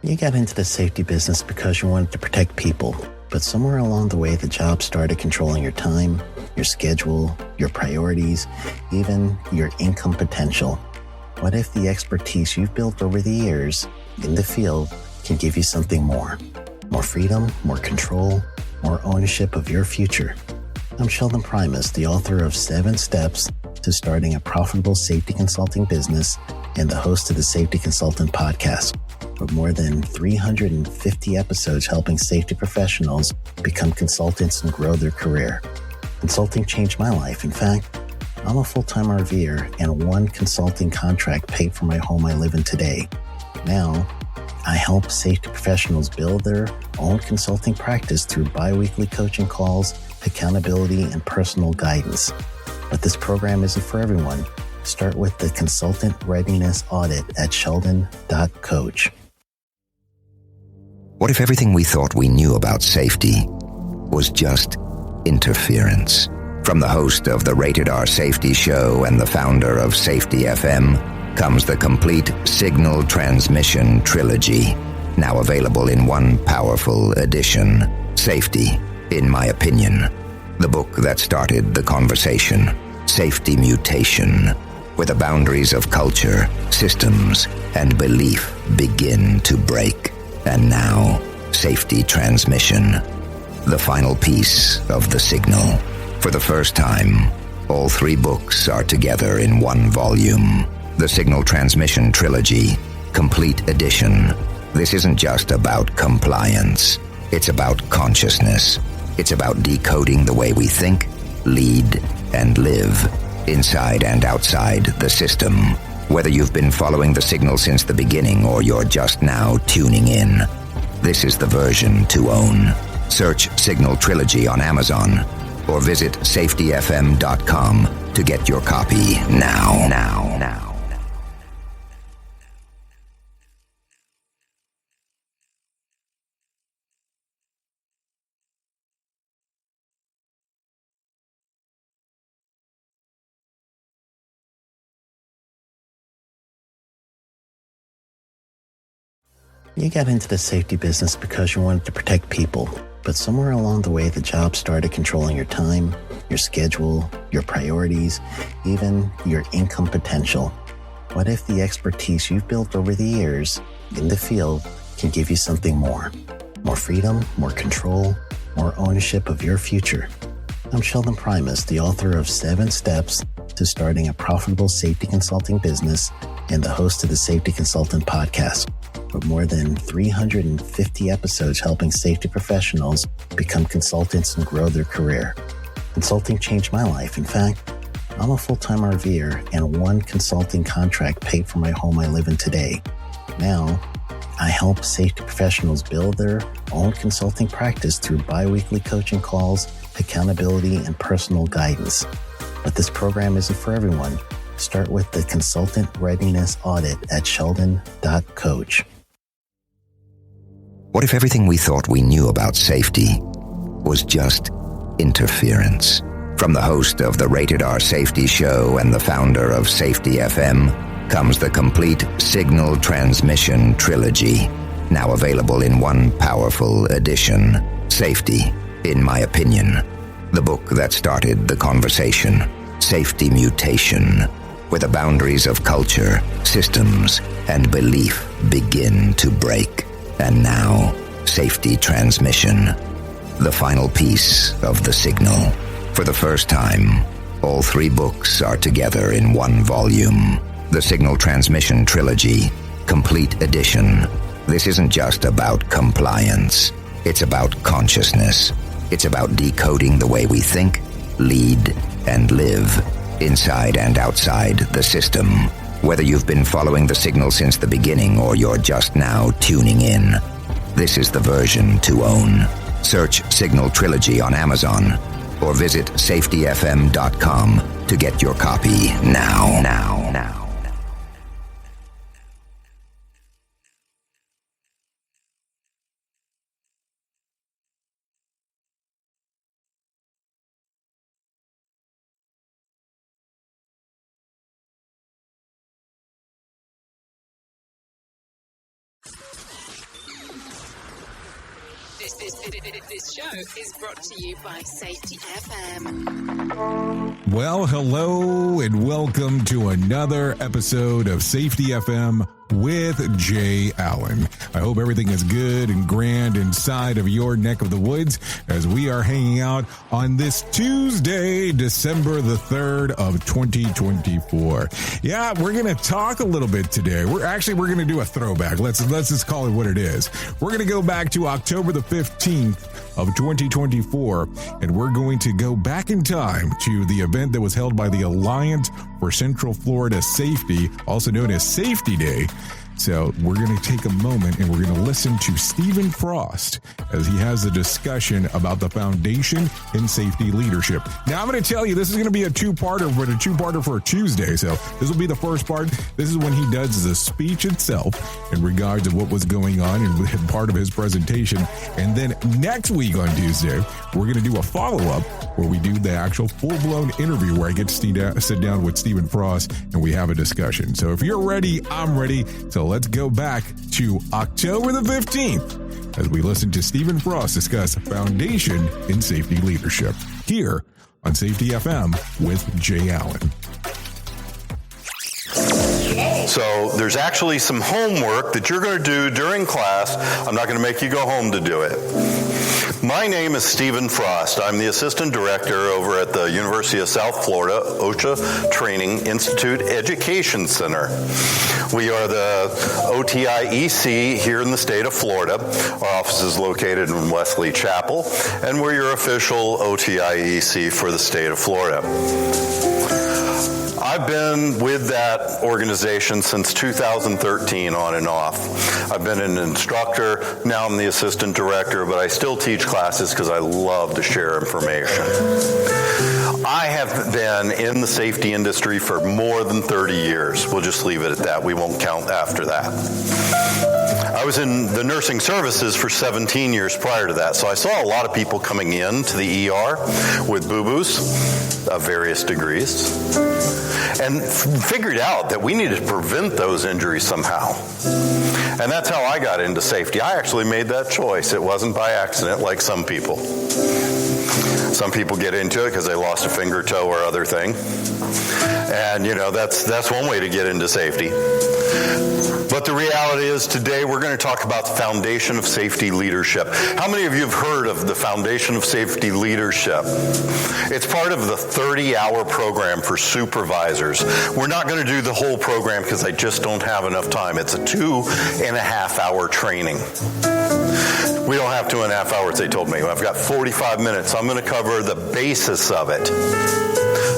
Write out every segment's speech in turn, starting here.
You got into the safety business because you wanted to protect people, but somewhere along the way the job started controlling your time, your schedule, your priorities, even your income potential. What if the expertise you've built over the years in the field can give you something more? More freedom, more control, more ownership of your future. I'm Sheldon Primus, the author of 7 Steps to Starting a Profitable Safety Consulting Business and the host of the Safety Consultant Podcast, with more than 350 episodes helping safety professionals become consultants and grow their career. Consulting changed my life. In fact, I'm a full-time RVer, and one consulting contract paid for my home I live in today. Now, I help safety professionals build their own consulting practice through bi-weekly coaching calls, accountability, and personal guidance. But this program isn't for everyone. Start with the Consultant Readiness Audit at sheldon.coach. What if everything we thought we knew about safety was just interference? From the host of the Rated R Safety Show and the founder of Safety FM comes the complete signal transmission trilogy, now available in one powerful edition. Safety, in my opinion, the book that started the conversation. Safety Mutation, where the boundaries of culture, systems, and belief begin to break. And now, Safety Transmission, the final piece of the signal. For the first time, all 3 books are together in one volume. The Signal Transmission Trilogy, Complete Edition. This isn't just about compliance. It's about consciousness. It's about decoding the way we think, lead, and live, inside and outside the system. Whether you've been following the signal since the beginning or you're just now tuning in, this is the version to own. Search Signal Trilogy on Amazon or visit safetyfm.com to get your copy now. You got into the safety business because you wanted to protect people, but somewhere along the way the job started controlling your time, your schedule, your priorities, even your income potential. What if the expertise you've built over the years in the field can give you something more? More freedom, more control, more ownership of your future. I'm Sheldon Primus, the author of 7 Steps to Starting a Profitable Safety Consulting Business and the host of the Safety Consultant Podcast, with more than 350 episodes helping safety professionals become consultants and grow their career. Consulting changed my life. In fact, I'm a full-time RVer, and one consulting contract paid for my home I live in today. Now, I help safety professionals build their own consulting practice through bi-weekly coaching calls, accountability, and personal guidance. But this program isn't for everyone. Start with the Consultant Readiness Audit at sheldon.coach. What if everything we thought we knew about safety was just interference? From the host of the Rated R Safety Show and the founder of Safety FM comes the complete signal transmission trilogy, now available in one powerful edition. Safety, in my opinion, the book that started the conversation. Safety Mutation, where the boundaries of culture, systems, and belief begin to break. And now, Safety Transmission, the final piece of the signal. For the first time, all 3 books are together in one volume. The Signal Transmission Trilogy, Complete Edition. This isn't just about compliance. It's about consciousness. It's about decoding the way we think, lead, and live, inside and outside the system. Whether you've been following the signal since the beginning or you're just now tuning in, this is the version to own. Search Signal Trilogy on Amazon or visit safetyfm.com to get your copy now. This show is brought to you by Safety FM. Well, hello and welcome to another episode of Safety FM with Jay Allen. I hope everything is good and grand inside of your neck of the woods as we are hanging out on this Tuesday, December the 3rd of 2024. Yeah, we're going to talk a little bit today. We're going to do a throwback. Let's just call it what it is. We're going to go back to October the 15th of 2024, and we're going to go back in time to the event that was held by the Alliance for Central Florida Safety, also known as Safety Day. So we're going to take a moment and we're going to listen to Stephen Frost as he has a discussion about the foundation in safety leadership. Now, I'm going to tell you, this is going to be a two-parter, but a two-parter for a Tuesday. So this will be the first part. This is when he does the speech itself in regards to what was going on and part of his presentation. And then next week on Tuesday, we're going to do a follow-up where we do the actual full-blown interview where I get to sit down with Stephen Frost and we have a discussion. So if you're ready, I'm ready. So let's go back to October the 15th as we listen to Stephen Frost discuss foundation in safety leadership here on Safety FM with Jay Allen. So there's actually some homework that you're going to do during class. I'm not going to make you go home to do it. My name is Stephen Frost. I'm the Assistant Director over at the University of South Florida OSHA Training Institute Education Center. We are the OTIEC here in the state of Florida. Our office is located in Wesley Chapel, and we're your official OTIEC for the state of Florida. I've been with that organization since 2013 on and off. I've been an instructor, now I'm the assistant director, but I still teach classes because I love to share information. I have been in the safety industry for more than 30 years. We'll just leave it at that. We won't count after that. I was in the nursing services for 17 years prior to that, so I saw a lot of people coming in to the ER with boo-boos of various degrees, and figured out that we needed to prevent those injuries somehow. And that's how I got into safety. I actually made that choice. It wasn't by accident like some people. Some people get into it because they lost a finger, toe, or other thing. And, that's one way to get into safety. But the reality is today we're going to talk about the foundation of safety leadership. How many of you have heard of the foundation of safety leadership? It's part of the 30-hour program for supervisors. We're not going to do the whole program because I just don't have enough time. It's a 2.5-hour training. We don't have 2.5 hours, they told me. I've got 45 minutes. I'm going to cover the basis of it.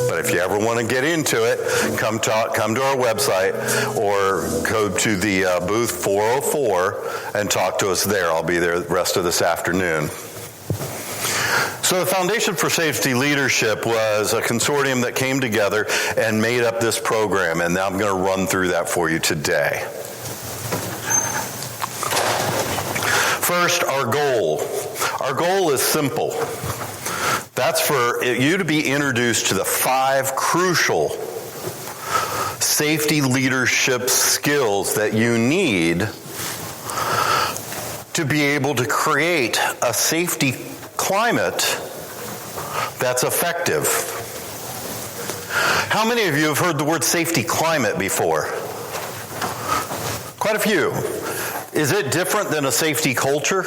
But if you ever want to get into it, come to our website or go to the booth 404 and talk to us there. I'll be there the rest of this afternoon. So the Foundation for Safety Leadership was a consortium that came together and made up this program, and now I'm going to run through that for you today. First, our goal. Our goal is simple. That's for you to be introduced to the 5 crucial safety leadership skills that you need to be able to create a safety climate that's effective. How many of you have heard the word safety climate before? Quite a few. Is it different than a safety culture?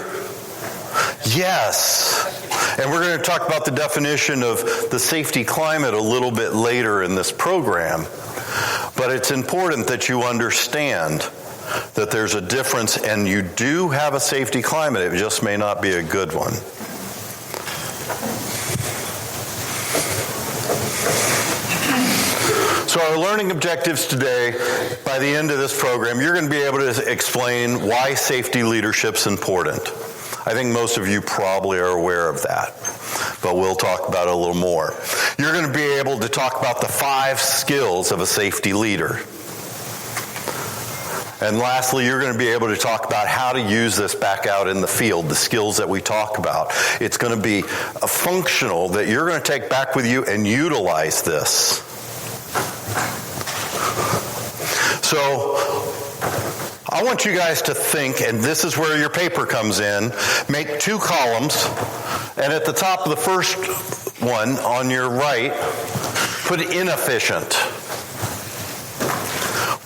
Yes. And we're going to talk about the definition of the safety climate a little bit later in this program. But it's important that you understand that there's a difference, and you do have a safety climate. It just may not be a good one. So our learning objectives today, by the end of this program, you're going to be able to explain why safety leadership's important. I think most of you probably are aware of that, but we'll talk about it a little more. You're going to be able to talk about the 5 skills of a safety leader. And lastly, you're going to be able to talk about how to use this back out in the field, the skills that we talk about. It's going to be a functional that you're going to take back with you and utilize this. So I want you guys to think, and this is where your paper comes in, make 2 columns, and at the top of the first one on your right, put inefficient.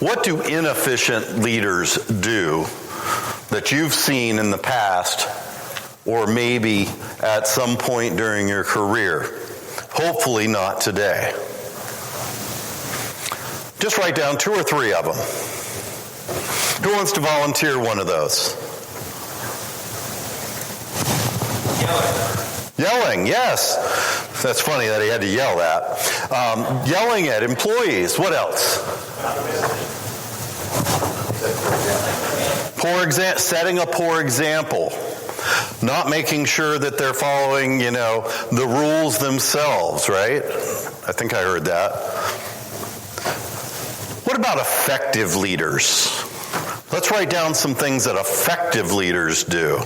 What do inefficient leaders do that you've seen in the past or maybe at some point during your career? Hopefully not today. Just write down 2 or 3 of them. Who wants to volunteer one of those? Yelling, yes. That's funny that he had to yell that. Yelling at employees. What else? Setting a poor example. Not making sure that they're following, the rules themselves, right? I think I heard that. What about effective leaders? Let's write down some things that effective leaders do.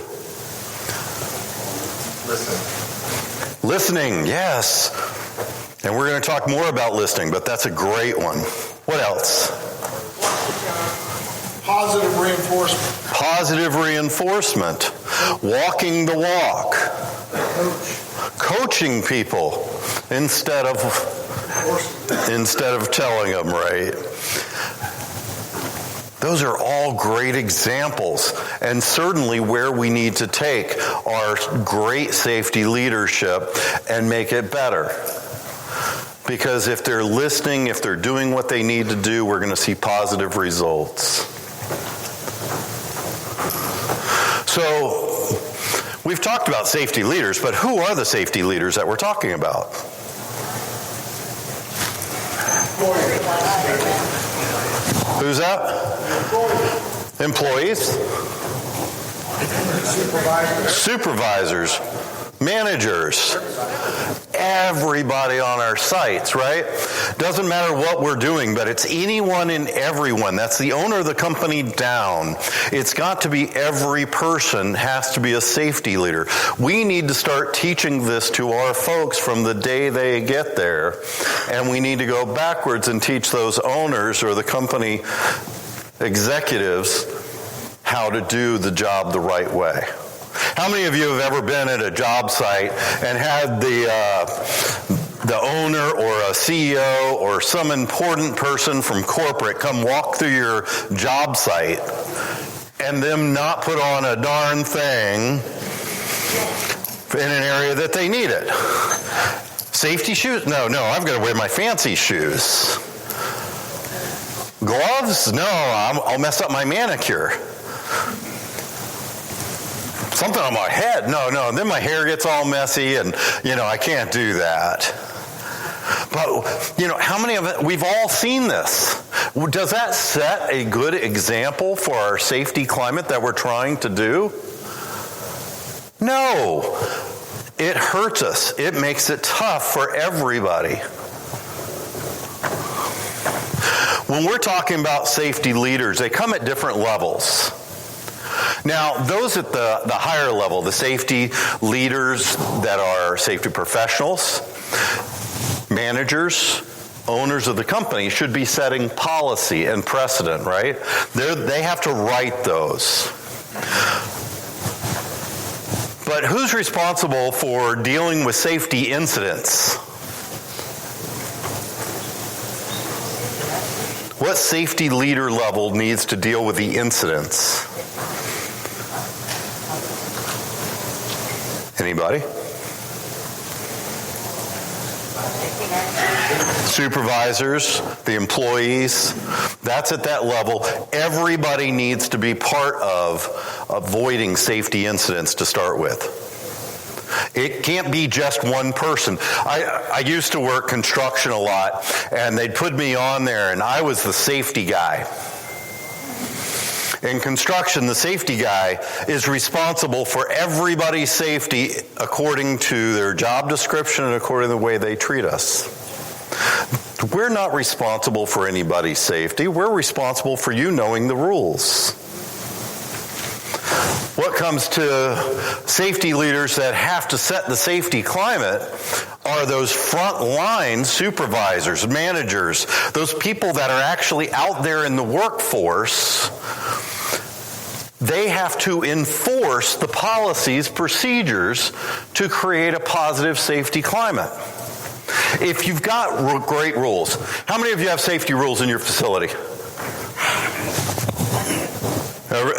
Listening, yes. And we're going to talk more about listening, but that's a great one. What else? Positive reinforcement. Positive reinforcement. Walking the walk. Coaching people instead of telling them, right? Those are all great examples, and certainly where we need to take our great safety leadership and make it better. Because if they're listening, if they're doing what they need to do, we're going to see positive results. So, we've talked about safety leaders, but who are the safety leaders that we're talking about? Who's that? Employees. Supervisors. Managers. Everybody on our sites, right? Doesn't matter what we're doing, but it's anyone and everyone. That's the owner of the company down. It's got to be every person has to be a safety leader. We need to start teaching this to our folks from the day they get there. And we need to go backwards and teach those owners or the company executives how to do the job the right way. How many of you have ever been at a job site and had the owner or a CEO or some important person from corporate come walk through your job site and them not put on a darn thing in an area that they need it? Safety shoes? No, I've got to wear my fancy shoes. Gloves? No, I'll mess up my manicure. Something on my head? No, then my hair gets all messy and, I can't do that. But, how many of it, we've all seen this. Does that set a good example for our safety climate that we're trying to do? No. It hurts us. It makes it tough for everybody. When we're talking about safety leaders, they come at different levels. Now, those at the higher level, the safety leaders that are safety professionals, managers, owners of the company should be setting policy and precedent, right? They have to write those. But who's responsible for dealing with safety incidents? What safety leader level needs to deal with the incidents? Anybody? Supervisors, the employees, that's at that level. Everybody needs to be part of avoiding safety incidents to start with. It can't be just one person. I used to work construction a lot, and they'd put me on there, and I was the safety guy. In construction, the safety guy is responsible for everybody's safety according to their job description and according to the way they treat us. We're not responsible for anybody's safety. We're responsible for you knowing the rules. What comes to safety leaders that have to set the safety climate are those frontline supervisors, managers, those people that are actually out there in the workforce they have to enforce the policies, procedures to create a positive safety climate. If you've got great rules, how many of you have safety rules in your facility?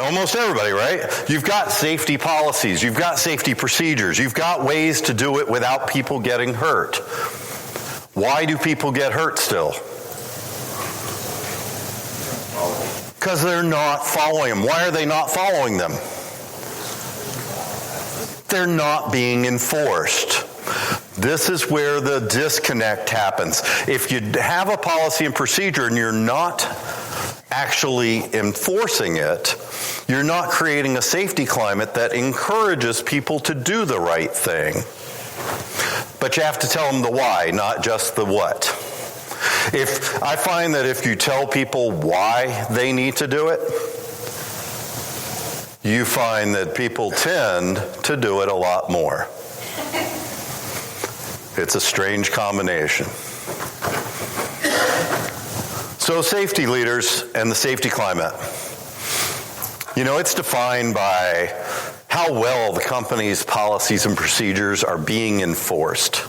Almost everybody, right? You've got safety policies, you've got safety procedures, you've got ways to do it without people getting hurt. Why do people get hurt still? Because they're not following them. Why are they not following them? They're not being enforced. This is where the disconnect happens. If you have a policy and procedure and you're not actually enforcing it, you're not creating a safety climate that encourages people to do the right thing. But you have to tell them the why, not just the what. If I find that if you tell people why they need to do it, you find that people tend to do it a lot more. It's a strange combination. So safety leaders and the safety climate. You know, it's defined by how well the company's policies and procedures are being enforced.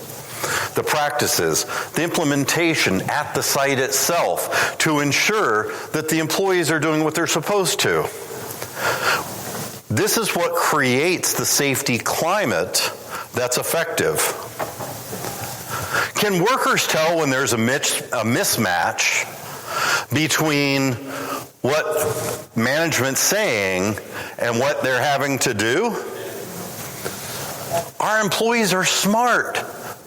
The practices, the implementation at the site itself to ensure that the employees are doing what they're supposed to. This is what creates the safety climate that's effective. Can workers tell when there's a mismatch between what management's saying and what they're having to do? Our employees are smart.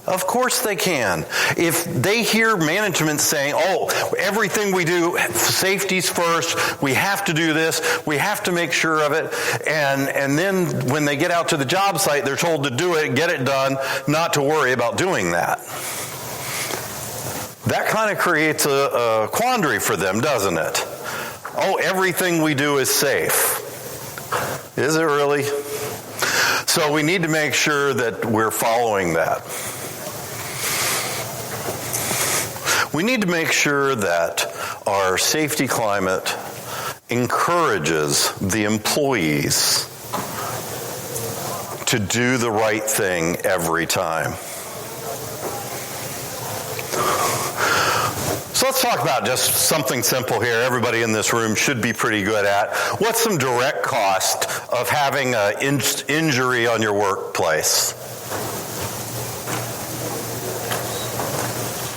Of course they can. If they hear management saying, oh, everything we do, safety's first, we have to do this, we have to make sure of it, and then when they get out to the job site, they're told to do it, get it done, not to worry about doing that. That kind of creates a quandary for them, doesn't it? Oh, everything we do is safe. Is it really? So we need to make sure that we're following that. We need to make sure that our safety climate encourages the employees to do the right thing every time. So let's talk about just something simple here. Everybody in this room should be pretty good at. What's some direct cost of having an injury on your workplace?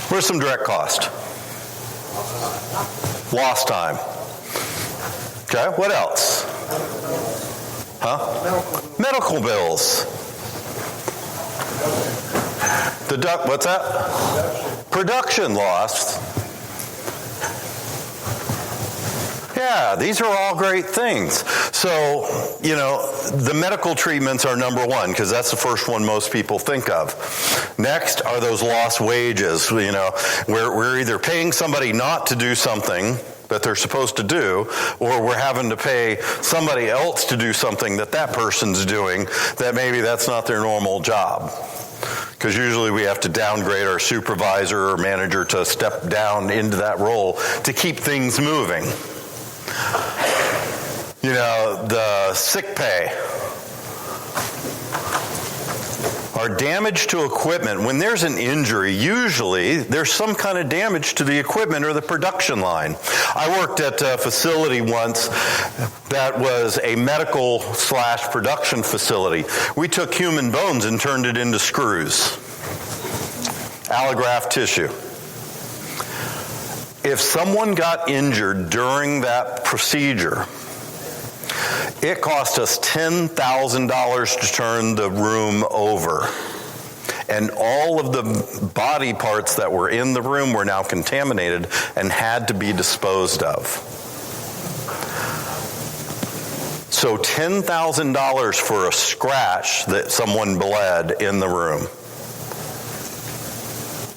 Where's some direct cost? Lost time. Okay, what else? Medical bills. What's that? Production loss. Yeah, these are all great things. So, you know, the medical treatments are number one because that's the first one most people think of. Next are those lost wages. You know, we're either paying somebody not to do something that they're supposed to do, or we're having to pay somebody else to do something that person's doing that maybe that's not their normal job. Because usually we have to downgrade our supervisor or manager to step down into that role to keep things moving. You know, the sick pay. Our damage to equipment. When there's an injury, usually there's some kind of damage to the equipment or the production line. I worked at a facility once that was a medical/production facility. We took human bones and turned it into screws. Allograft tissue. If someone got injured during that procedure, it cost us $10,000 to turn the room over. And all of the body parts that were in the room were now contaminated and had to be disposed of. So $10,000 for a scratch that someone bled in the room.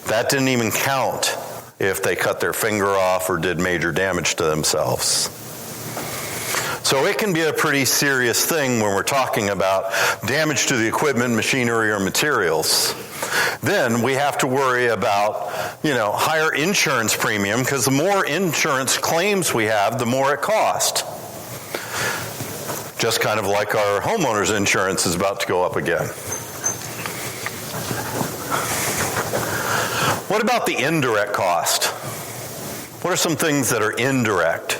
That didn't even count if they cut their finger off or did major damage to themselves. So it can be a pretty serious thing when we're talking about damage to the equipment, machinery, or materials. Then we have to worry about, higher insurance premium, because the more insurance claims we have, the more it costs. Just kind of like our homeowners insurance is about to go up again. What about the indirect cost? What are some things that are indirect?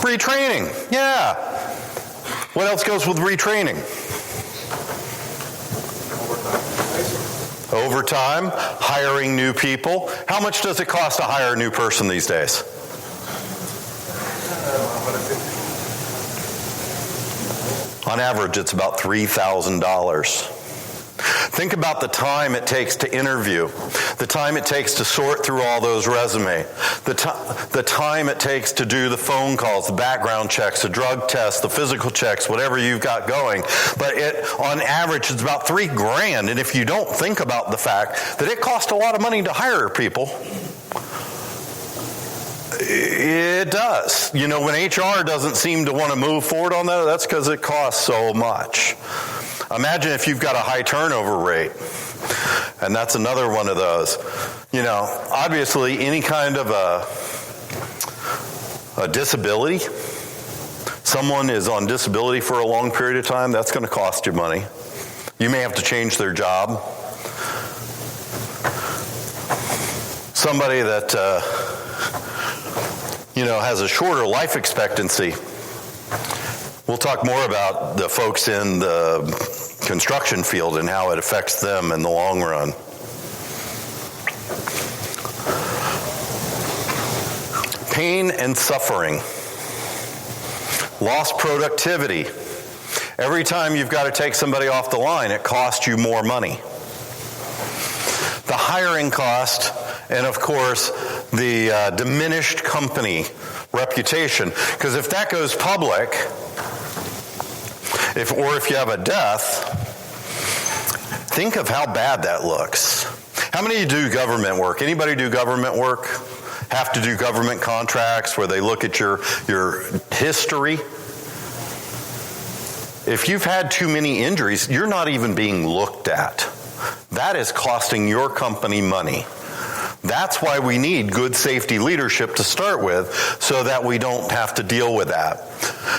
Retraining, yeah. What else goes with retraining? Overtime, hiring new people. How much does it cost to hire a new person these days? On average, it's about $3,000. Think about the time it takes to interview, the time it takes to sort through all those resumes, the time it takes to do the phone calls, the background checks, the drug tests, the physical checks, whatever you've got going. But on average, it's about $3,000. And if you don't think about the fact that it costs a lot of money to hire people, it does. You know, when HR doesn't seem to want to move forward on that, that's because it costs so much. Imagine if you've got a high turnover rate, and that's another one of those. You know, obviously any kind of a disability, someone is on disability for a long period of time, that's going to cost you money. You may have to change their job. Somebody that, has a shorter life expectancy. We'll talk more about the folks in the construction field and how it affects them in the long run. Pain and suffering. Lost productivity. Every time you've got to take somebody off the line, it costs you more money. The hiring cost, and of course, the diminished company reputation. Because if that goes public, if you have a death, think of how bad that looks. How many of you do government work? Anybody do government work? Have to do government contracts where they look at your history? If you've had too many injuries, you're not even being looked at. That is costing your company money. That's why we need good safety leadership to start with, so that we don't have to deal with that.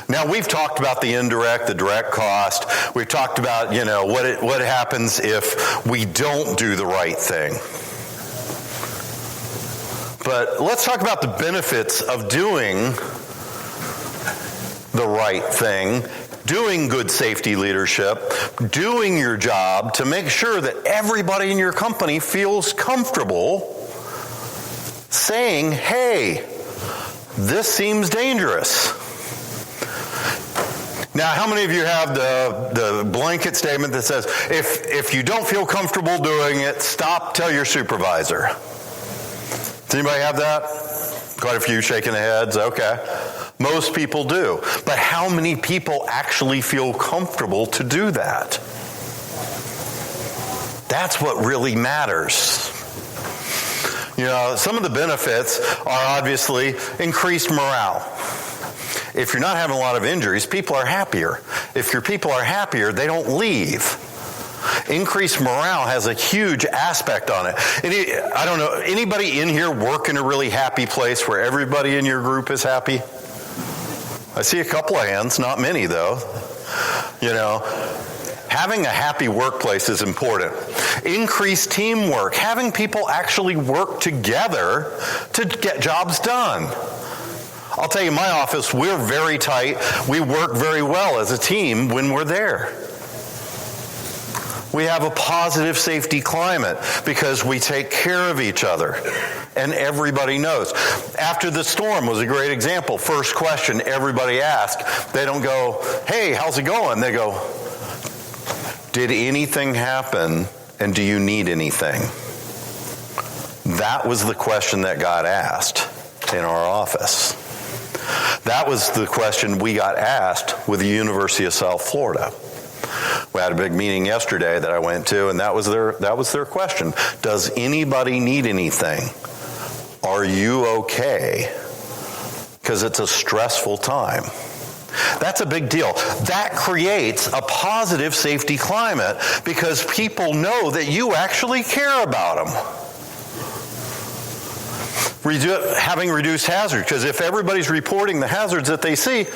Now, we've talked about the indirect, the direct cost. We've talked about, what happens if we don't do the right thing. But let's talk about the benefits of doing the right thing, doing good safety leadership, doing your job to make sure that everybody in your company feels comfortable saying, hey, this seems dangerous. Now, how many of you have the blanket statement that says, if you don't feel comfortable doing it, stop, tell your supervisor? Does anybody have that? Quite a few shaking their heads. Okay. Most people do. But how many people actually feel comfortable to do that? That's what really matters. Some of the benefits are obviously increased morale. If you're not having a lot of injuries, people are happier. If your people are happier, they don't leave. Increased morale has a huge aspect on it. I don't know, anybody in here work in a really happy place where everybody in your group is happy? I see a couple of hands, not many though. Having a happy workplace is important. Increased teamwork, having people actually work together to get jobs done. I'll tell you, my office, we're very tight. We work very well as a team when we're there. We have a positive safety climate because we take care of each other, and everybody knows. After the storm was a great example. First question everybody asked. They don't go, hey, how's it going? They go, did anything happen, and do you need anything? That was the question that got asked in our office. That was the question we got asked with the University of South Florida. We had a big meeting yesterday that I went to, and that was their question. Does anybody need anything? Are you okay? Because it's a stressful time. That's a big deal. That creates a positive safety climate because people know that you actually care about them. Having reduced hazards, because if everybody's reporting the hazards that they see,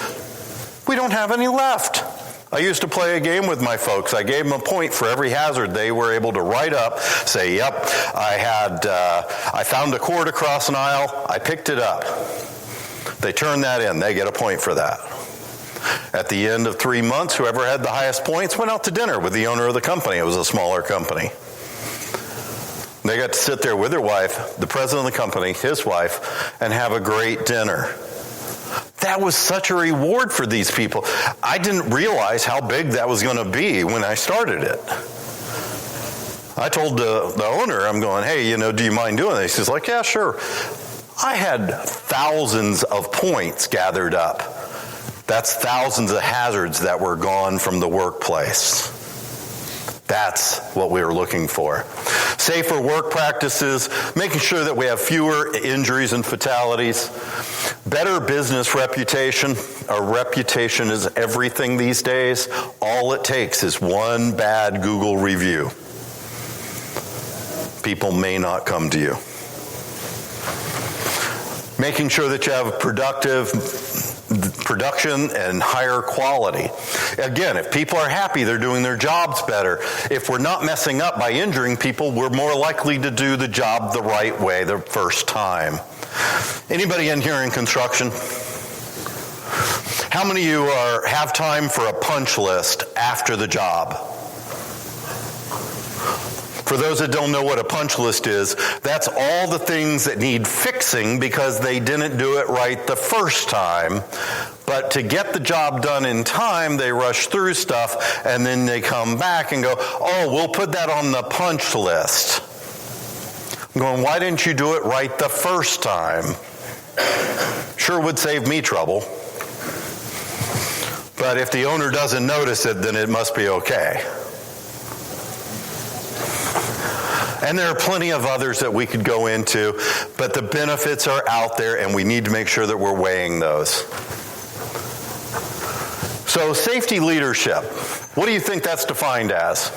We don't have any left. I used to play a game with my folks. I gave them a point for every hazard they were able to write up, say, yep, I found a cord across an aisle, I picked it up. They turn that in, they get a point for that. At the end of 3 months, whoever had the highest points went out to dinner with the owner of the company. It was a smaller company. They got to sit there with their wife, the president of the company, his wife, and have a great dinner. That was such a reward for these people. I didn't realize how big that was going to be when I started it. I told the owner, I'm going, hey, do you mind doing this? He's like, yeah, sure. I had thousands of points gathered up. That's thousands of hazards that were gone from the workplace. That's what we were looking for. Safer work practices, making sure that we have fewer injuries and fatalities. Better business reputation. Our reputation is everything these days. All it takes is one bad Google review. People may not come to you. Making sure that you have production and higher quality. Again, if people are happy, they're doing their jobs better. If we're not messing up by injuring people, we're more likely to do the job the right way the first time. Anybody in here in construction? How many of you have time for a punch list after the job? For those that don't know what a punch list is, that's all the things that need fixing because they didn't do it right the first time. But to get the job done in time, they rush through stuff and then they come back and go, oh, we'll put that on the punch list. I'm going, why didn't you do it right the first time? Sure would save me trouble. But if the owner doesn't notice it, then it must be okay. And there are plenty of others that we could go into, but the benefits are out there and we need to make sure that we're weighing those. So safety leadership, what do you think that's defined as?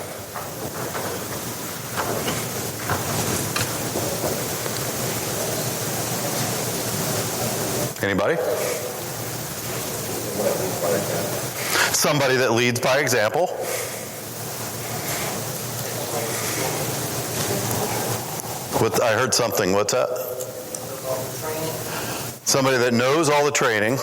Anybody? Somebody that leads by example. I heard something. What's that? Somebody that knows all the training. A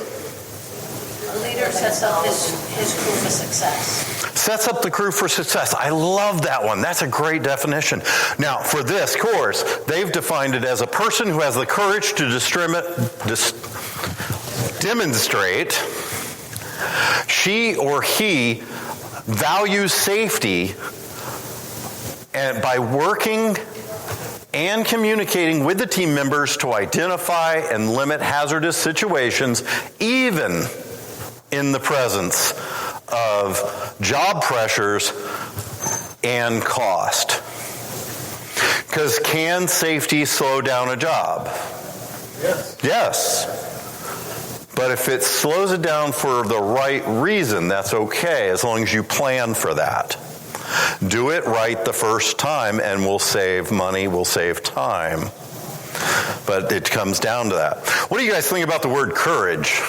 leader sets up his crew for success. Sets up the crew for success. I love that one. That's a great definition. Now, for this course, they've defined it as a person who has the courage to demonstrate she or he values safety and by working and communicating with the team members to identify and limit hazardous situations, even in the presence of job pressures and cost. Because can safety slow down a job? Yes. But if it slows it down for the right reason, that's okay, as long as you plan for that. Do it right the first time and we'll save money, we'll save time. But it comes down to that. What do you guys think about the word courage?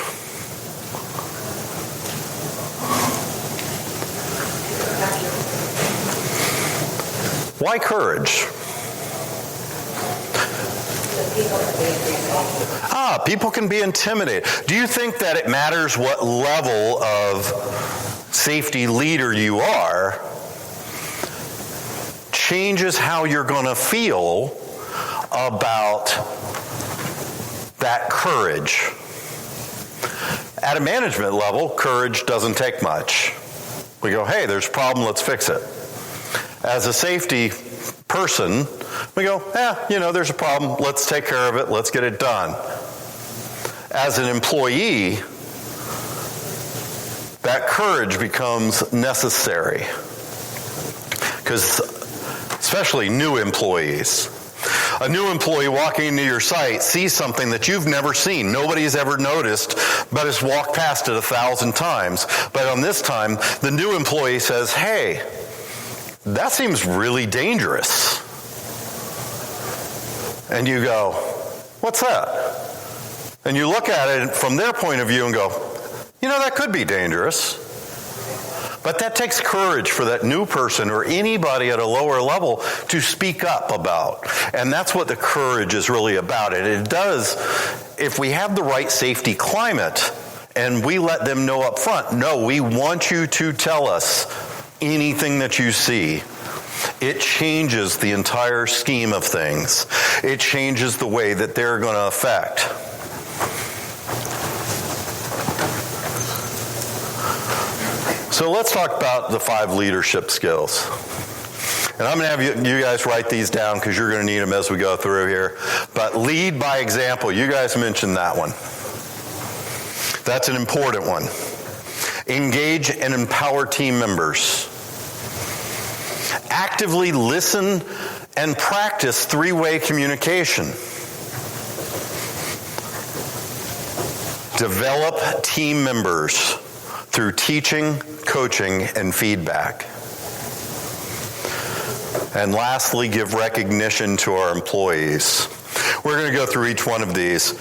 Why courage? People can be intimidated. Do you think that it matters what level of safety leader you are? Changes how you're going to feel about that courage. At a management level, courage doesn't take much. We go, hey, there's a problem, let's fix it. As a safety person, we go, there's a problem, let's take care of it, let's get it done. As an employee, that courage becomes necessary. Because especially new employees. A new employee walking into your site sees something that you've never seen. Nobody's ever noticed, but has walked past it 1,000 times. But on this time, the new employee says, hey, that seems really dangerous. And you go, what's that? And you look at it from their point of view and go, That could be dangerous. But that takes courage for that new person or anybody at a lower level to speak up about. And that's what the courage is really about. It does, if we have the right safety climate and we let them know up front, no, we want you to tell us anything that you see. It changes the entire scheme of things. It changes the way that they're going to affect. So let's talk about the 5 leadership skills. And I'm going to have you guys write these down because you're going to need them as we go through here. But lead by example. You guys mentioned that one. That's an important one. Engage and empower team members. Actively listen and practice 3-way communication. Develop team members through teaching, coaching, and feedback. And lastly, give recognition to our employees. We're going to go through each one of these.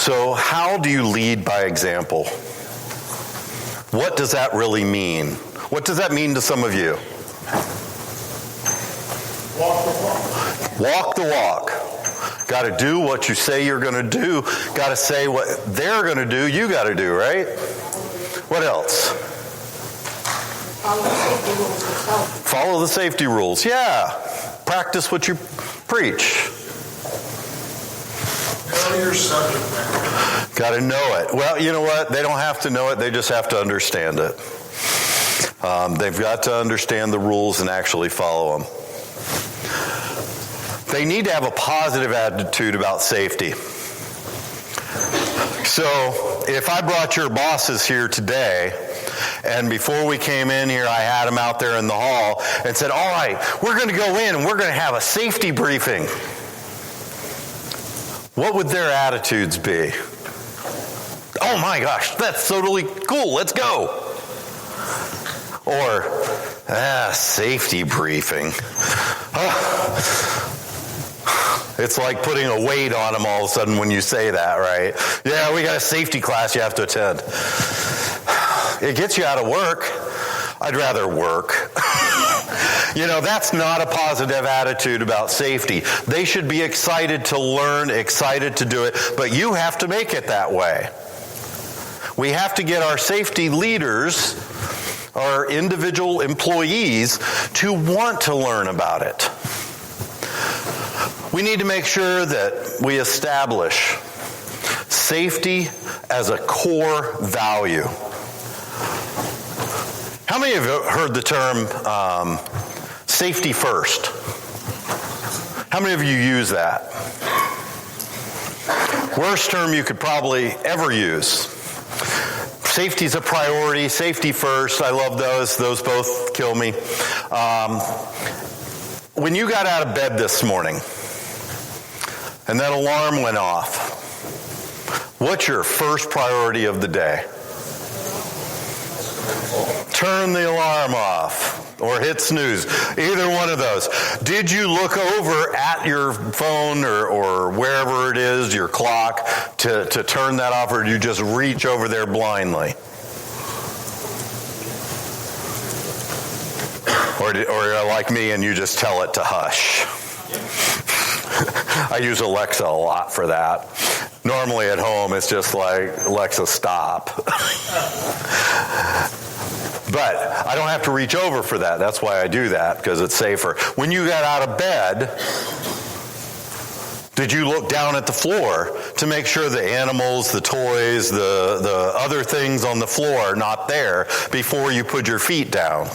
So, how do you lead by example? What does that really mean? What does that mean to some of you? Walk the walk. Walk the walk. Got to do what you say you're going to do. Got to say what they're going to do, you got to do, right? What else? Follow the safety rules yourself. Follow the safety rules. Yeah. Practice what you preach. Know your subject matter. Got to know it. Well, you know what? They don't have to know it. They just have to understand it. They've got to understand the rules and actually follow them. They need to have a positive attitude about safety. So, if I brought your bosses here today, and before we came in here, I had them out there in the hall and said, all right, we're going to go in and we're going to have a safety briefing. What would their attitudes be? Oh my gosh, that's totally cool, let's go. Or, safety briefing. It's like putting a weight on them all of a sudden when you say that, right? Yeah, we got a safety class you have to attend. It gets you out of work. I'd rather work. That's not a positive attitude about safety. They should be excited to learn, excited to do it, but you have to make it that way. We have to get our safety leaders, our individual employees, to want to learn about it. We need to make sure that we establish safety as a core value. How many of you have heard the term safety first? How many of you use that? Worst term you could probably ever use. Safety's a priority, safety first. I love those. Those both kill me. When you got out of bed this morning, and that alarm went off, what's your first priority of the day? Turn the alarm off or hit snooze. Either one of those. Did you look over at your phone or wherever it is, your clock, to turn that off, or did you just reach over there blindly? Or you're like me and you just tell it to hush. I use Alexa a lot for that. Normally at home, it's just like, Alexa, stop. But I don't have to reach over for that. That's why I do that, because it's safer. When you got out of bed, did you look down at the floor to make sure the animals, the toys, the other things on the floor are not there before you put your feet down?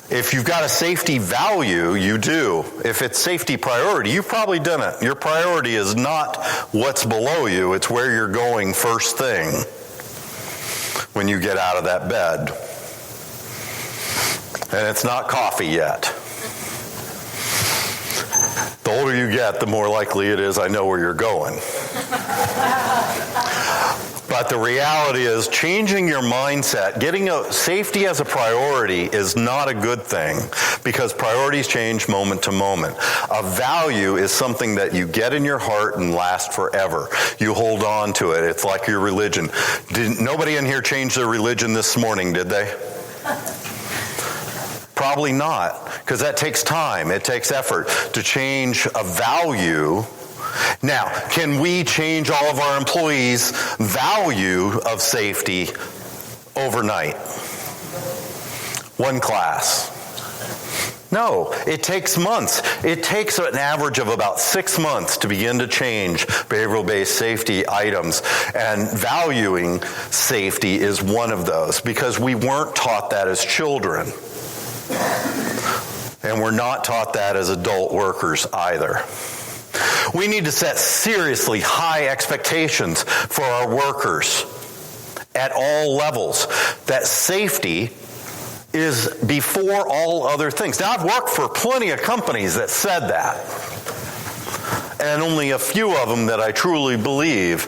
If you've got a safety value, you do. If it's safety priority, you've probably done it. Your priority is not what's below you. It's where you're going first thing when you get out of that bed. And it's not coffee yet. The older you get, the more likely it is I know where you're going. But the reality is changing your mindset, getting safety as a priority is not a good thing because priorities change moment to moment. A value is something that you get in your heart and lasts forever. You hold on to it. It's like your religion. Nobody in here change their religion this morning, did they? Probably not, because that takes time. It takes effort to change a value. Now, can we change all of our employees' value of safety overnight? One class. No, it takes months. It takes an average of about 6 months to begin to change behavioral-based safety items, and valuing safety is one of those because we weren't taught that as children. And we're not taught that as adult workers either. We need to set seriously high expectations for our workers at all levels. That safety is before all other things. Now, I've worked for plenty of companies that said that, and only a few of them that I truly believe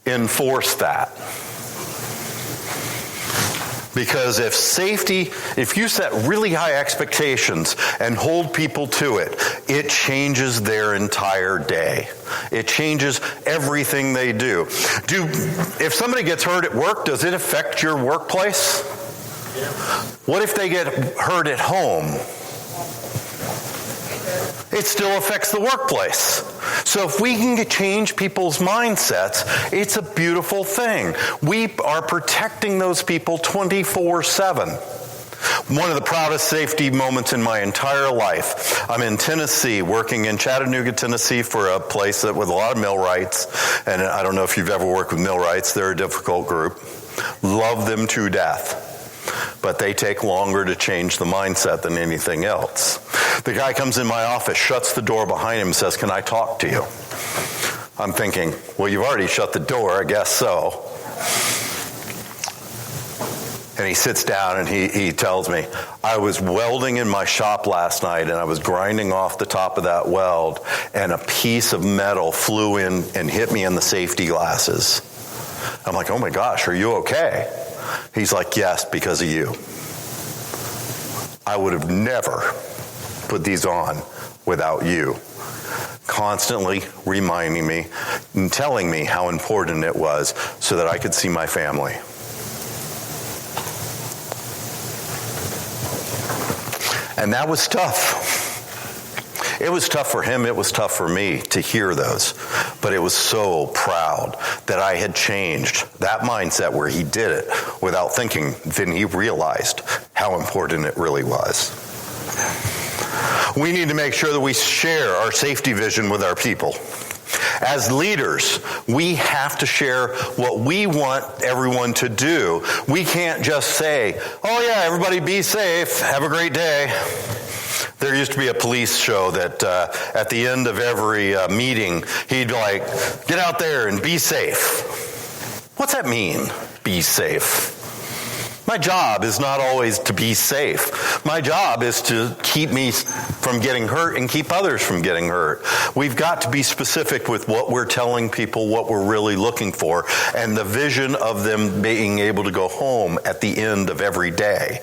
enforce that. Because if you set really high expectations and hold people to it, it changes their entire day. It changes everything they do. If somebody gets hurt at work, does it affect your workplace? Yeah. What if they get hurt at home? It still affects the workplace. So if we can change people's mindsets, it's a beautiful thing. We are protecting those people 24/7. One of the proudest safety moments in my entire life. I'm in Tennessee, working in Chattanooga, Tennessee for a place that with a lot of millwrights. And I don't know if you've ever worked with millwrights. They're a difficult group. Love them to death. But they take longer to change the mindset than anything else. The guy comes in my office, shuts the door behind him, and says, "Can I talk to you?" I'm thinking, well, you've already shut the door, I guess so. And he sits down and he tells me, "I was welding in my shop last night and I was grinding off the top of that weld and a piece of metal flew in and hit me in the safety glasses." I'm like, "Oh my gosh, are you okay?" He's like, "Yes, because of you. I would have never put these on without you." Constantly reminding me and telling me how important it was so that I could see my family. And that was tough. It was tough for him. It was tough for me to hear those. But it was so proud that I had changed that mindset where he did it without thinking. Then he realized how important it really was. We need to make sure that we share our safety vision with our people. As leaders, we have to share what we want everyone to do. We can't just say, "Oh yeah, everybody be safe. Have a great day." There used to be a police show that at the end of every meeting, he'd like, "Get out there and be safe." What's that mean, be safe? My job is not always to be safe. My job is to keep me from getting hurt and keep others from getting hurt. We've got to be specific with what we're telling people, what we're really looking for, and the vision of them being able to go home at the end of every day.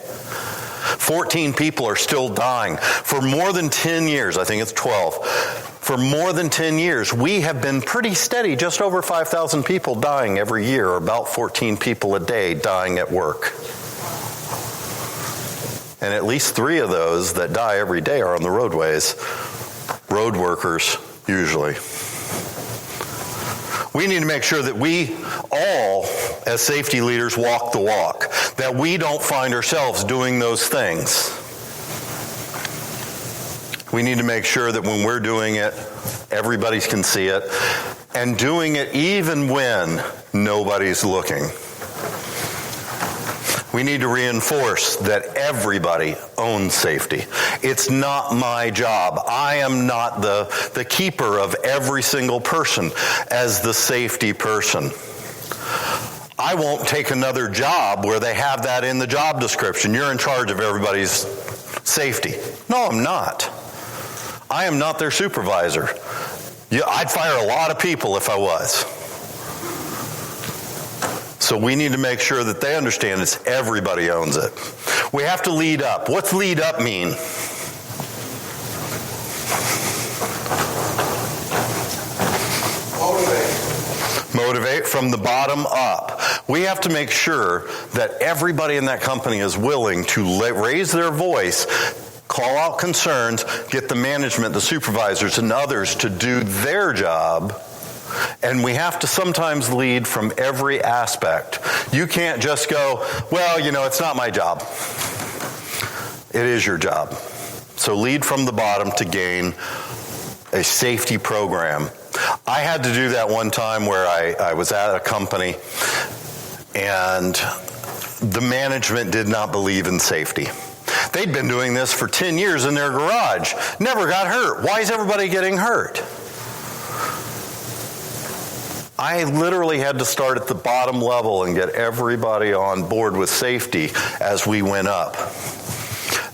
14 people are still dying. For more than 10 years, I think it's 12, for more than 10 years, we have been pretty steady, just over 5,000 people dying every year, or about 14 people a day dying at work. And at least 3 of those that die every day are on the roadways. Road workers, usually. We need to make sure that we all, as safety leaders, walk the walk, that we don't find ourselves doing those things. We need to make sure that when we're doing it, everybody can see it, and doing it even when nobody's looking. We need to reinforce that everybody owns safety. It's not my job. I am not the keeper of every single person as the safety person. I won't take another job where they have that in the job description. You're in charge of everybody's safety. No, I'm not. I am not their supervisor. I'd fire a lot of people if I was. So we need to make sure that they understand it's everybody owns it. We have to lead up. What's lead up mean? Motivate from the bottom up. We have to make sure that everybody in that company is willing to raise their voice, call out concerns, get the management, the supervisors, and others to do their job. And we have to sometimes lead from every aspect. You can't just go, well, it's not my job. It is your job. So lead from the bottom to gain a safety program. I had to do that one time where I was at a company and the management did not believe in safety. They'd been doing this for 10 years in their garage. Never got hurt. Why is everybody getting hurt? I literally had to start at the bottom level and get everybody on board with safety as we went up.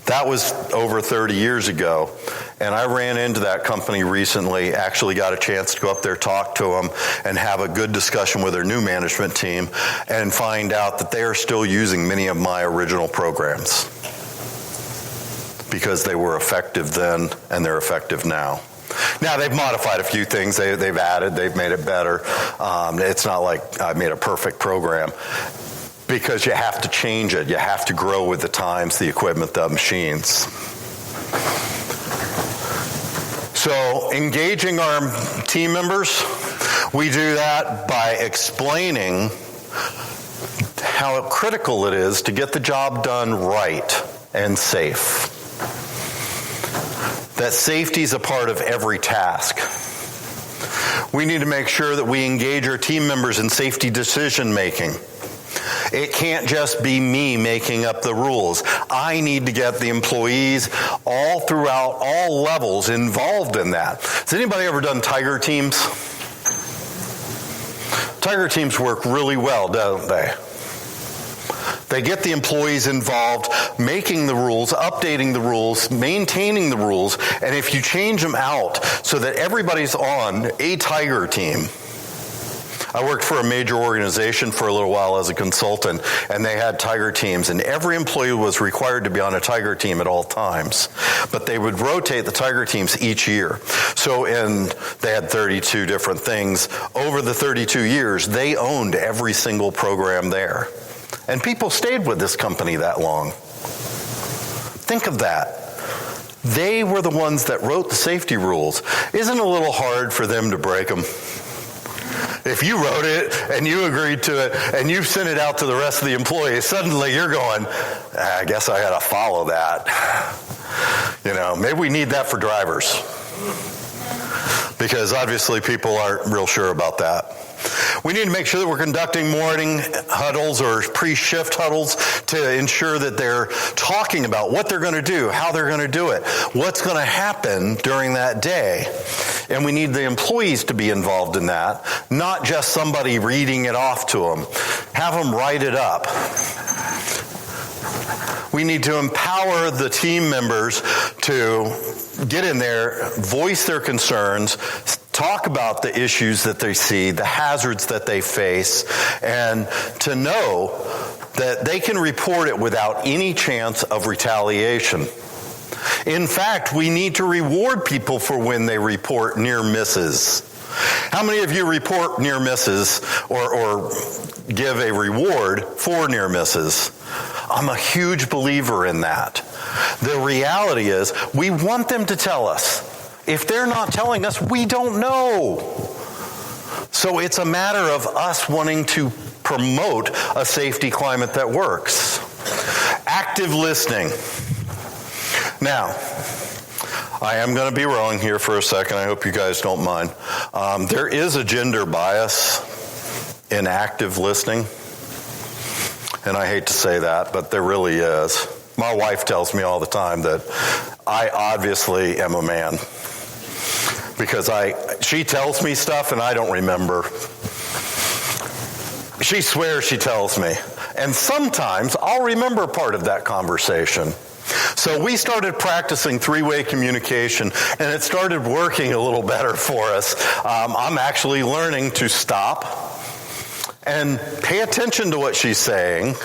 That was over 30 years ago, and I ran into that company recently, actually got a chance to go up there, talk to them, and have a good discussion with their new management team, and find out that they are still using many of my original programs because they were effective then and they're effective now. Now, they've modified a few things. They've added, they've made it better. It's not like I made a perfect program, because you have to change it. You have to grow with the times, the equipment, the machines. So engaging our team members, we do that by explaining how critical it is to get the job done right and safe. That safety is a part of every task. We need to make sure that we engage our team members in safety decision making. It can't just be me making up the rules. I need to get the employees all throughout all levels involved in that. Has anybody ever done tiger teams? Tiger teams work really well, don't they? They get the employees involved, making the rules, updating the rules, maintaining the rules, and if you change them out so that everybody's on a tiger team. I worked for a major organization for a little while as a consultant, and they had tiger teams, and every employee was required to be on a tiger team at all times. But they would rotate the tiger teams each year. So they had 32 different things. Over the 32 years, they owned every single program there. And people stayed with this company that long. Think of that. They were the ones that wrote the safety rules. Isn't it a little hard for them to break them? If you wrote it and you agreed to it and you sent it out to the rest of the employees, suddenly you're going, I guess I got to follow that. Maybe we need that for drivers. Because obviously people aren't real sure about that. We need to make sure that we're conducting morning huddles or pre-shift huddles to ensure that they're talking about what they're going to do, how they're going to do it, what's going to happen during that day. And we need the employees to be involved in that, not just somebody reading it off to them. Have them write it up. We need to empower the team members to get in there, voice their concerns, talk about the issues that they see, the hazards that they face, and to know that they can report it without any chance of retaliation. In fact, we need to reward people for when they report near misses. How many of you report near misses or give a reward for near misses? I'm a huge believer in that. The reality is we want them to tell us. If they're not telling us, we don't know. So it's a matter of us wanting to promote a safety climate that works. Active listening. Now, I am going to be wrong here for a second. I hope you guys don't mind. There is a gender bias in active listening. And I hate to say that, but there really is. My wife tells me all the time that I obviously am a man. Because she tells me stuff and I don't remember. She swears she tells me. And sometimes I'll remember part of that conversation. So we started practicing three-way communication, and it started working a little better for us. I'm actually learning to stop and pay attention to what she's saying.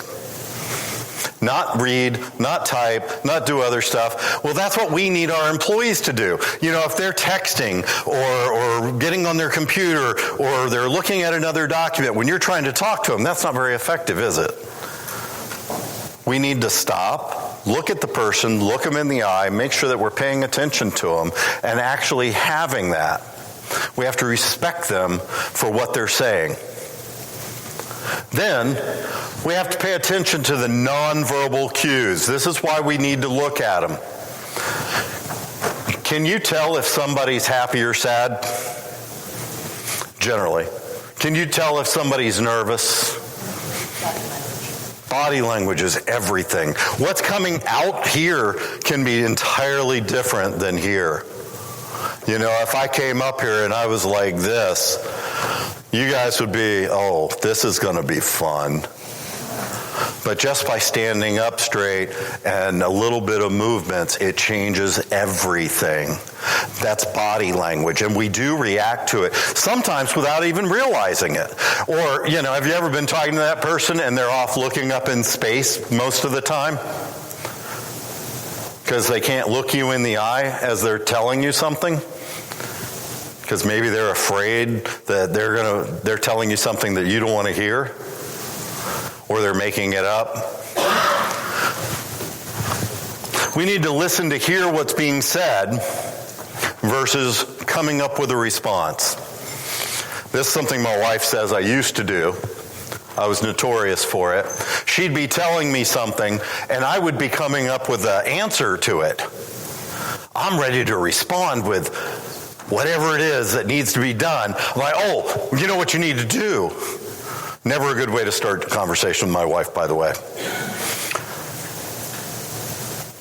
Not read, not type, not do other stuff. Well, that's what we need our employees to do. If they're texting or getting on their computer or they're looking at another document, when you're trying to talk to them, that's not very effective, is it? We need to stop, look at the person, look them in the eye, make sure that we're paying attention to them and actually having that. We have to respect them for what they're saying. Then, we have to pay attention to the nonverbal cues. This is why we need to look at them. Can you tell if somebody's happy or sad? Generally. Can you tell if somebody's nervous? Body language is everything. What's coming out here can be entirely different than here. If I came up here and I was like this, you guys would be, oh, this is going to be fun. But just by standing up straight and a little bit of movements, it changes everything. That's body language, and we do react to it, sometimes without even realizing it. Or, have you ever been talking to that person and they're off looking up in space most of the time? Because they can't look you in the eye as they're telling you something? Because maybe they're afraid that they're telling you something that you don't want to hear, or they're making it up. We need to listen to hear what's being said versus coming up with a response. This is something my wife says I used to do. I was notorious for it. She'd be telling me something, and I would be coming up with an answer to it. I'm ready to respond with whatever it is that needs to be done. I'm like, oh, you know what you need to do. Never a good way to start a conversation with my wife, by the way.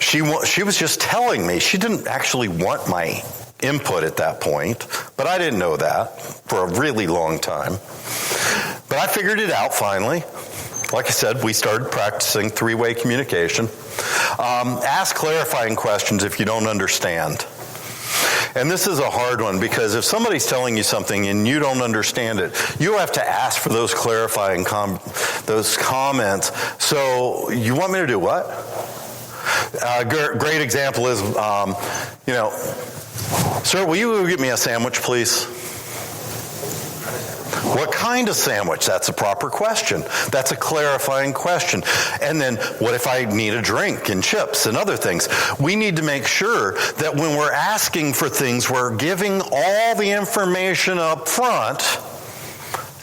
She was just telling me. She didn't actually want my input at that point, but I didn't know that for a really long time. But I figured it out finally. Like I said, we started practicing three-way communication. Ask clarifying questions if you don't understand. And this is a hard one because if somebody's telling you something and you don't understand it, you have to ask for those clarifying those comments. So you want me to do what? Great example is, sir, will you get me a sandwich, please? What kind of sandwich? That's a proper question. That's a clarifying question. And then what if I need a drink and chips and other things? We need to make sure that when we're asking for things, we're giving all the information up front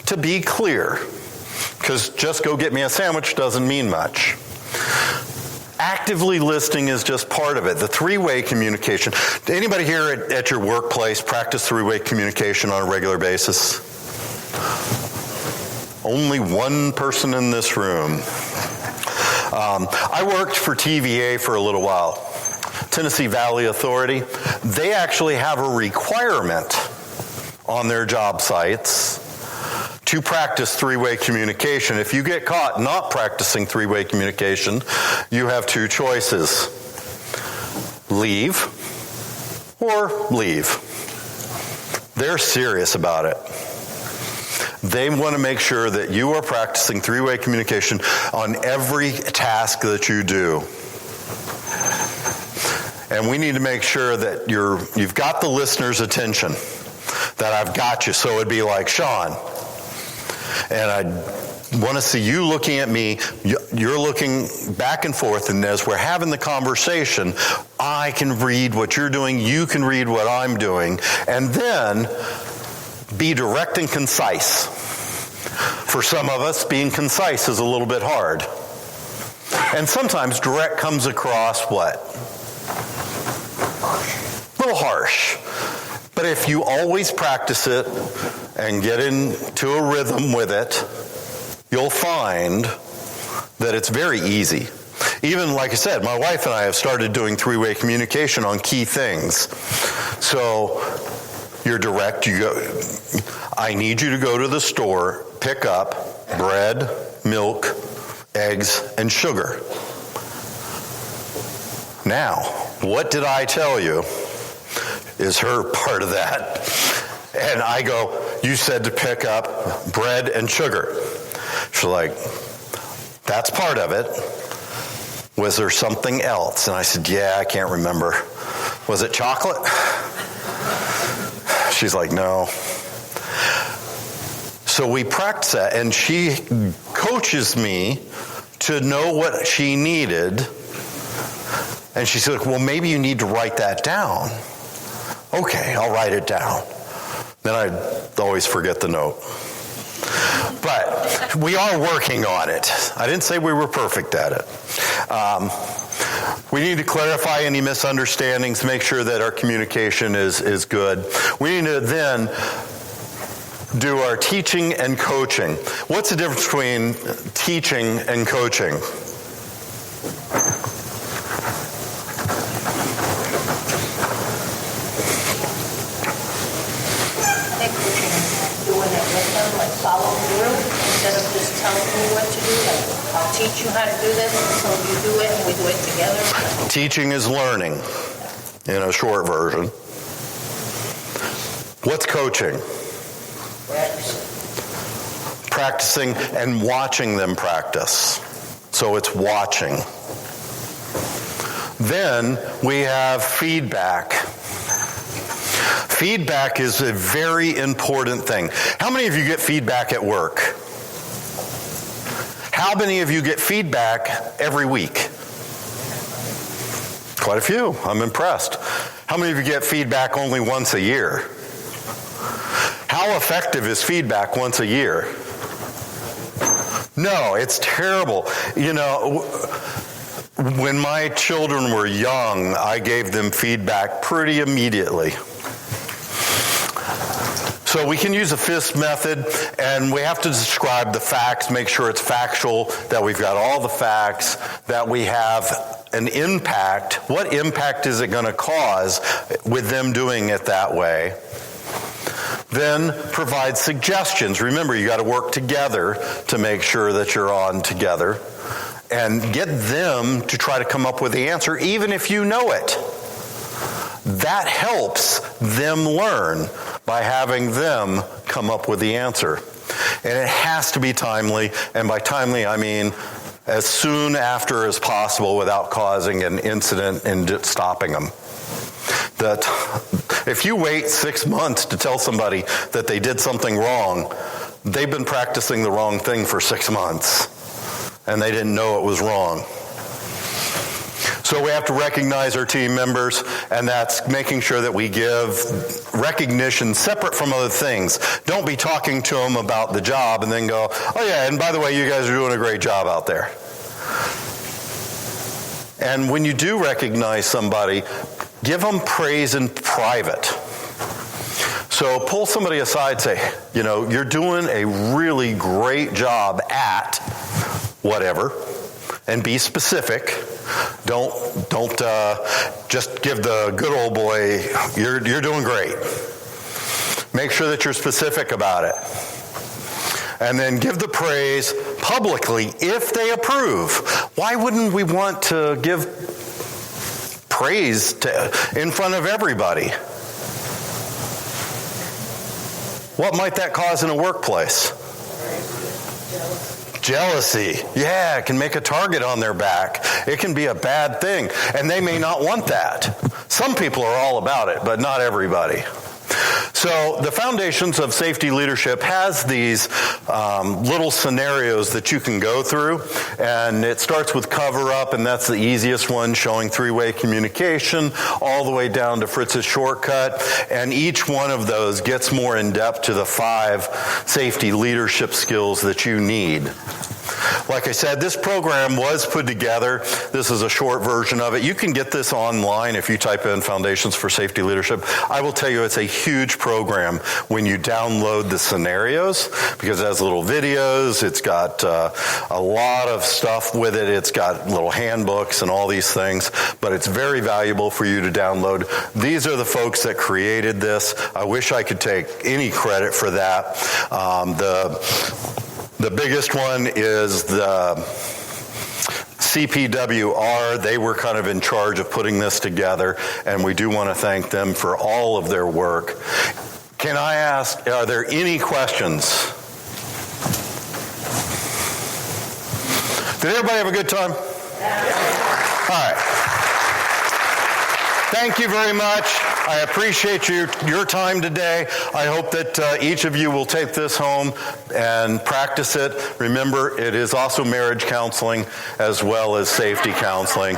to be clear. Because just go get me a sandwich doesn't mean much. Actively listening is just part of it. The three-way communication. Anybody here at your workplace practice three-way communication on a regular basis? Only one person in this room. I worked for TVA for a little while. Tennessee Valley Authority. They actually have a requirement on their job sites to practice three-way communication. If you get caught not practicing three-way communication, you have two choices. Leave or leave. They're serious about it. They want to make sure that you are practicing three-way communication on every task that you do. And we need to make sure that you've got the listener's attention, that I've got you. So it'd be like, Sean, and I want to see you looking at me. You're looking back and forth, and as we're having the conversation, I can read what you're doing, you can read what I'm doing, and then be direct and concise. For some of us, being concise is a little bit hard. And sometimes direct comes across what? A little harsh. But if you always practice it and get into a rhythm with it, you'll find that it's very easy. Even, like I said, my wife and I have started doing three-way communication on key things. So you're direct. I need you to go to the store, pick up bread, milk, eggs, and sugar. Now, what did I tell you is her part of that. And I go, you said to pick up bread and sugar. She's like, that's part of it. Was there something else? And I said, yeah, I can't remember. Was it chocolate? She's like, no. So we practice that, and she coaches me to know what she needed. And she said, well, maybe you need to write that down. Okay, I'll write it down. Then I always forget the note. But we are working on it. I didn't say we were perfect at it. We need to clarify any misunderstandings, make sure that our communication is good. We need to then do our teaching and coaching. What's the difference between teaching and coaching? Doing it with them, like follow through, instead of just telling you what to do. Like, I'll teach you how to do this, so you do it, and we do it together. Teaching is learning, in a short version. What's coaching? Practicing and watching them practice. So it's watching. Then we have feedback. Feedback is a very important thing. How many of you get feedback at work? How many of you get feedback every week? Quite a few. I'm impressed. How many of you get feedback only once a year? How effective is feedback once a year? No, it's terrible. You know, when my children were young, I gave them feedback pretty immediately. So we can use a FIST method, and we have to describe the facts, make sure it's factual, that we've got all the facts, that we have an impact. What impact is it going to cause with them doing it that way? Then provide suggestions. Remember, you got to work together to make sure that you're on together, and get them to try to come up with the answer, even if you know it. That helps them learn by having them come up with the answer. And it has to be timely, and by timely I mean as soon after as possible without causing an incident and stopping them. That if you wait 6 months to tell somebody that they did something wrong, they've been practicing the wrong thing for 6 months, and they didn't know it was wrong. So we have to recognize our team members, and that's making sure that we give recognition separate from other things. Don't be talking to them about the job and then go, oh yeah, and by the way, you guys are doing a great job out there. And when you do recognize somebody, give them praise in private. So pull somebody aside, say, you know, you're doing a really great job at whatever, and be specific. Don't just give the good old boy, you're doing great. Make sure that you're specific about it. And then give the praise publicly if they approve. Why wouldn't we want to give praise in front of everybody? What might that cause in a workplace? Jealousy. Yeah, it can make a target on their back. It can be a bad thing, and they may not want that. Some people are all about it, but not everybody. So the Foundations of Safety Leadership has these little scenarios that you can go through, and it starts with cover up, and that's the easiest one, showing three-way communication, all the way down to Fritz's shortcut, and each one of those gets more in depth to the 5 safety leadership skills that you need. Like I said, this program was put together. This is a short version of it. You can get this online if you type in Foundations for Safety Leadership. I will tell you it's a huge program when you download the scenarios, because it has little videos. It's got a lot of stuff with it. It's got little handbooks and all these things, but it's very valuable for you to download. These are the folks that created this. I wish I could take any credit for that. The biggest one is the CPWR. They were kind of in charge of putting this together, and we do want to thank them for all of their work. Can I ask, are there any questions? Did everybody have a good time? All right. Thank you very much. I appreciate your time today. I hope that each of you will take this home and practice it. Remember, it is also marriage counseling as well as safety counseling.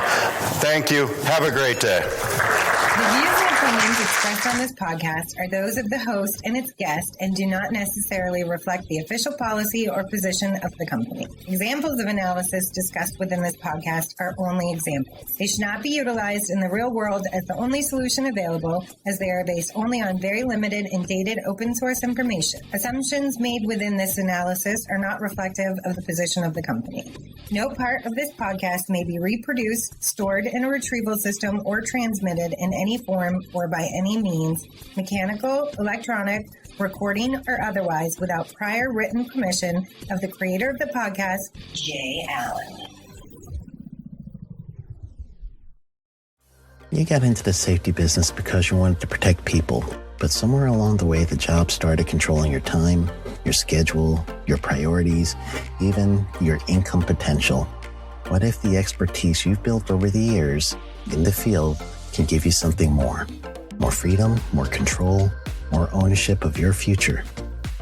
Thank you. Have a great day. The views and opinions expressed on this podcast are those of the host and its guest and do not necessarily reflect the official policy or position of the company. Examples of analysis discussed within this podcast are only examples. They should not be utilized in the real world as the only solution available, as they are based only on very limited and dated open source information. Assumptions made within this analysis are not reflective of the position of the company. No part of this podcast may be reproduced, stored in a retrieval system, or transmitted in any form or by any means, mechanical, electronic, recording, or otherwise, without prior written permission of the creator of the podcast, Jay Allen. You got into the safety business because you wanted to protect people, but somewhere along the way the job started controlling your time, your schedule, your priorities, even your income potential. What if the expertise you've built over the years in the field can give you something more? More freedom, more control, more ownership of your future.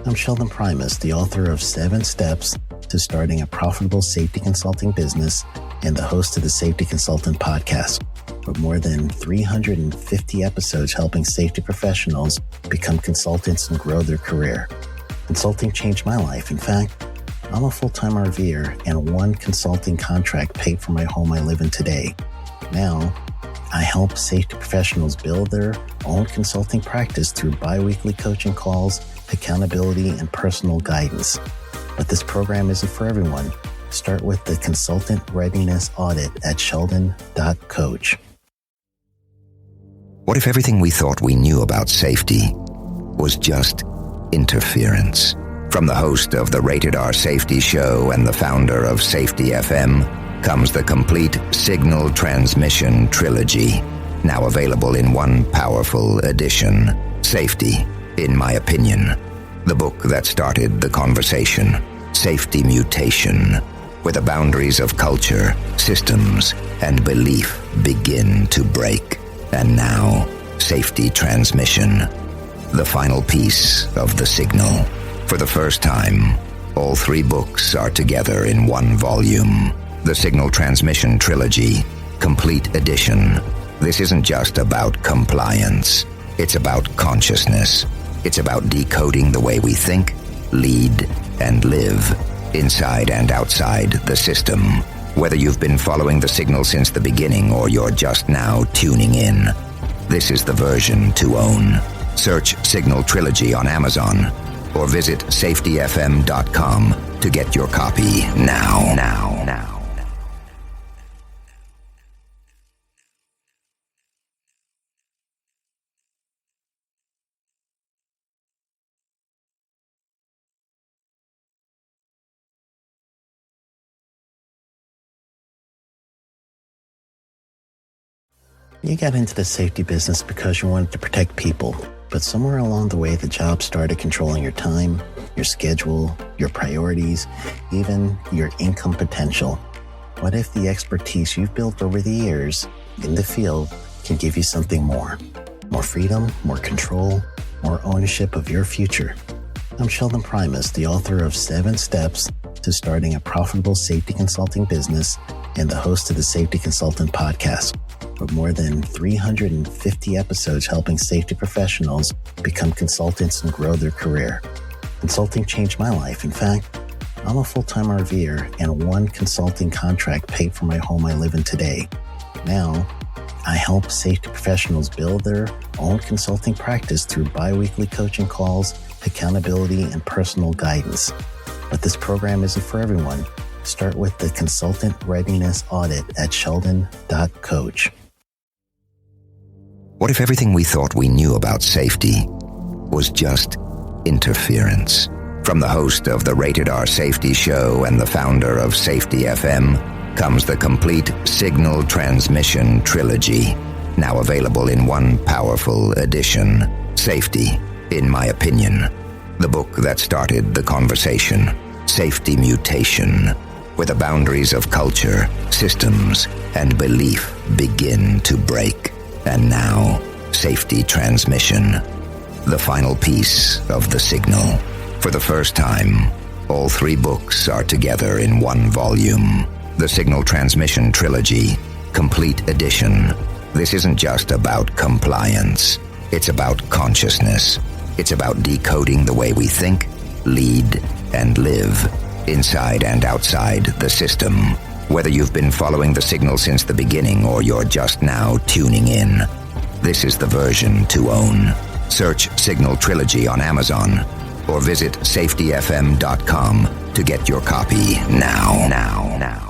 I'm Sheldon Primus, the author of 7 Steps to Starting a Profitable Safety Consulting Business and the host of the Safety Consultant Podcast, with more than 350 episodes helping safety professionals become consultants and grow their career. Consulting changed my life. In fact, I'm a full-time RVer, and one consulting contract paid for my home I live in today. Now, I help safety professionals build their own consulting practice through bi-weekly coaching calls, accountability, and personal guidance. But this program isn't for everyone. Start with the Consultant Readiness Audit at sheldon.coach. What if everything we thought we knew about safety was just interference? From the host of the Rated R Safety Show and the founder of Safety FM comes the complete signal transmission trilogy, now available in one powerful edition. Safety, in my opinion, the book that started the conversation. Safety Mutation, where the boundaries of culture, systems, and belief begin to break. And now, Safety Transmission, the final piece of the signal. For the first time, all 3 books are together in one volume. The Signal Transmission Trilogy, Complete Edition. This isn't just about compliance. It's about consciousness. It's about decoding the way we think, lead, and live, inside and outside the system. Whether you've been following the signal since the beginning or you're just now tuning in, this is the version to own. Search Signal Trilogy on Amazon or visit safetyfm.com to get your copy now. You got into the safety business because you wanted to protect people, but somewhere along the way the job started controlling your time, your schedule, your priorities, even your income potential. What if the expertise you've built over the years in the field can give you something more? More freedom, more control, more ownership of your future. I'm Sheldon Primus, the author of 7 Steps to Starting a Profitable Safety Consulting Business and the host of the Safety Consultant Podcast, with more than 350 episodes helping safety professionals become consultants and grow their career. Consulting changed my life. In fact, I'm a full-time RVer, and one consulting contract paid for my home I live in today. Now, I help safety professionals build their own consulting practice through bi-weekly coaching calls, accountability, and personal guidance. But this program isn't for everyone. Start with the Consultant Readiness Audit at sheldon.coach. What if everything we thought we knew about safety was just interference? From the host of the Rated R Safety Show and the founder of Safety FM comes the complete signal transmission trilogy, now available in one powerful edition. Safety, in my opinion, the book that started the conversation. Safety Mutation, where the boundaries of culture, systems, and belief begin to break. And now, Safety Transmission, the final piece of the signal. For the first time, all 3 books are together in one volume. The Signal Transmission Trilogy, Complete Edition. This isn't just about compliance. It's about consciousness. It's about decoding the way we think, lead, and live, inside and outside the system. Whether you've been following the signal since the beginning or you're just now tuning in, this is the version to own. Search Signal Trilogy on Amazon or visit safetyfm.com to get your copy now.